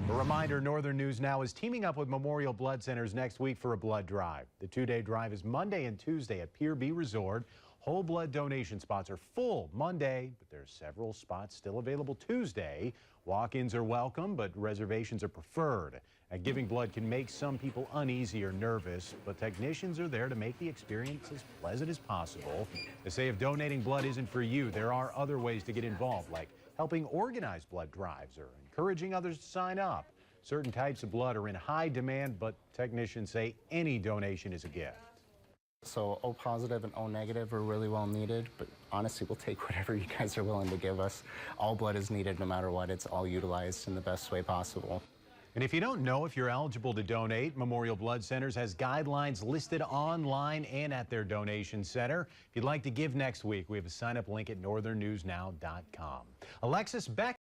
A reminder, Northern News Now is teaming up with Memorial Blood Centers next week for a blood drive. The two-day drive is Monday and Tuesday at Pier B Resort. Whole blood donation spots are full Monday, but there's several spots still available Tuesday. Walk-ins are welcome, but reservations are preferred. And giving blood can make some people uneasy or nervous, but technicians are there to make the experience as pleasant as possible. They say if donating blood isn't for you, there are other ways to get involved, like helping organize blood drives or encouraging others to sign up. Certain types of blood are in high demand, but technicians say any donation is a gift. So O positive and O negative are really well needed, but honestly, we'll take whatever you guys are willing to give us. All blood is needed no matter what. It's all utilized in the best way possible. And if you don't know if you're eligible to donate, Memorial Blood Centers has guidelines listed online and at their donation center. If you'd like to give next week, we have a sign-up link at northernnewsnow.com. Alexis Beck.